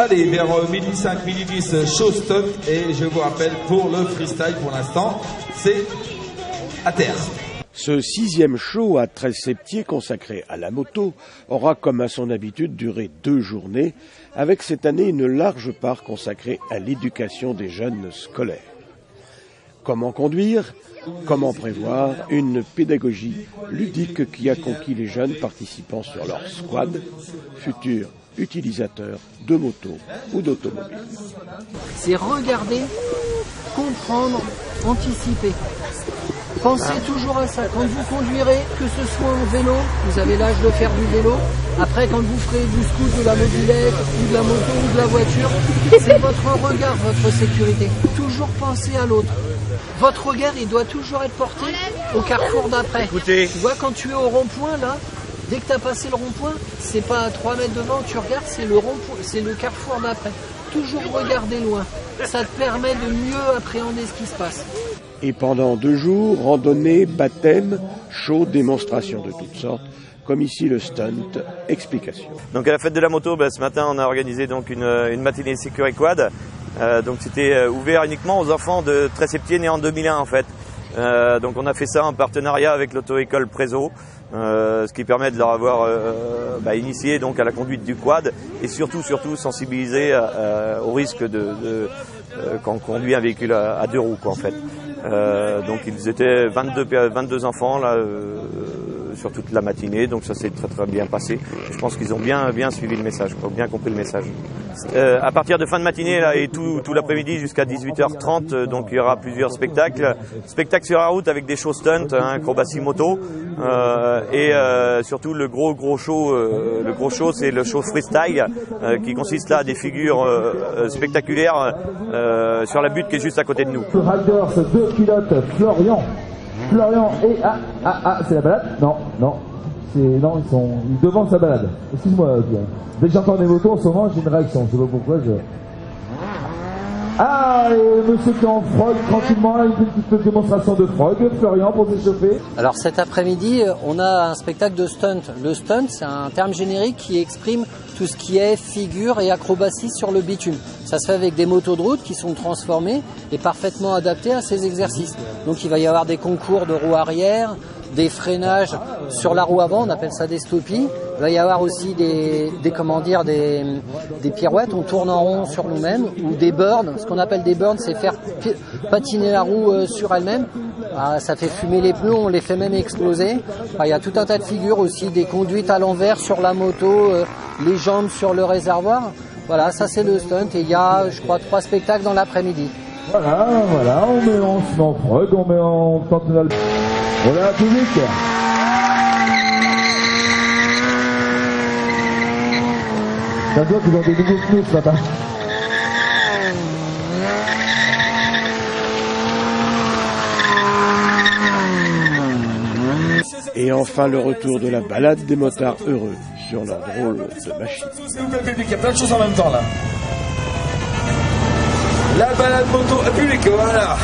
Allez, vers midi 5, midi 10, show stunt. Et je vous rappelle, pour le freestyle, pour l'instant, c'est à terre. Ce 6e show à 13 septiers consacré à la moto aura, comme à son habitude, duré 2 journées, avec cette année une large part consacrée à l'éducation des jeunes scolaires. Comment conduire ? Comment prévoir ? Une pédagogie ludique qui a conquis les jeunes participants sur leur squad, futurs utilisateurs de motos ou d'automobiles. C'est regarder, comprendre, anticiper. Pensez toujours à ça. Quand vous conduirez, que ce soit en vélo, vous avez l'âge de faire du vélo. Après, quand vous ferez du scoot, de la mobilette, ou de la moto, ou de la voiture, c'est votre regard, votre sécurité. Toujours penser à l'autre. Votre regard, il doit toujours être porté au carrefour d'après. Écoutez. Tu vois, quand tu es au rond-point, là, dès que tu as passé le rond-point, c'est pas à 3 mètres devant, tu regardes, c'est le rond-point, c'est le carrefour d'après. Toujours regarder loin. Ça te permet de mieux appréhender ce qui se passe. Et pendant 2 jours, randonnée, baptême, show, démonstrations de toutes sortes, comme ici le stunt, explication. Donc à la fête de la moto, ce matin on a organisé donc une matinée Sécurité Quad. Donc c'était ouvert uniquement aux enfants de 13 septiers nés en 2001 en fait. Donc on a fait ça en partenariat avec l'auto-école Prézo, ce qui permet de leur avoir initié donc à la conduite du quad et surtout sensibiliser au risque quand on conduit un véhicule à 2 roues quoi en fait. Donc ils étaient 22 enfants là sur toute la matinée, donc ça s'est très bien passé. Je pense qu'ils ont bien suivi le message, bien compris le message. À partir de fin de matinée là, et tout l'après-midi jusqu'à 18h30, donc il y aura plusieurs spectacles. Spectacles sur la route avec des shows stunt, acrobatie moto, et surtout le gros show, c'est le show freestyle qui consiste là à des figures spectaculaires sur la butte qui est juste à côté de nous. Riders, 2 pilotes, Florian et c'est la balade? Non, ils devancent la balade. Excuse-moi, dès que j'entends des motos en ce moment, j'ai une réaction, je sais pas pourquoi et monsieur qui est en frog, tranquillement, là, une petite démonstration de frog, Florian pour s'échauffer. Alors cet après-midi, on a un spectacle de stunt. Le stunt, c'est un terme générique qui exprime tout ce qui est figure et acrobatie sur le bitume. Ça se fait avec des motos de route qui sont transformées et parfaitement adaptées à ces exercices. Donc il va y avoir des concours de roue arrière, des freinages sur la roue avant, on appelle ça des stoppies. Il va y avoir aussi des pirouettes, on tourne en rond sur nous-mêmes, ou des burns. Ce qu'on appelle des burns, c'est faire patiner la roue sur elle-même. Ça fait fumer les pneus, on les fait même exploser. Il y a tout un tas de figures aussi, des conduites à l'envers sur la moto, les jambes sur le réservoir. Voilà, ça c'est le stunt et il y a, je crois, 3 spectacles dans l'après-midi. Voilà, on se met en frog, on tente de... Voilà, public. Ça doit qu'ils ont des nouveaux pneus ce matin. Et enfin le retour de la balade des motards heureux sur leur drôle de machine. S'il vous plaît, public, il y a plein de choses en même temps là. La balade moto, public, voilà.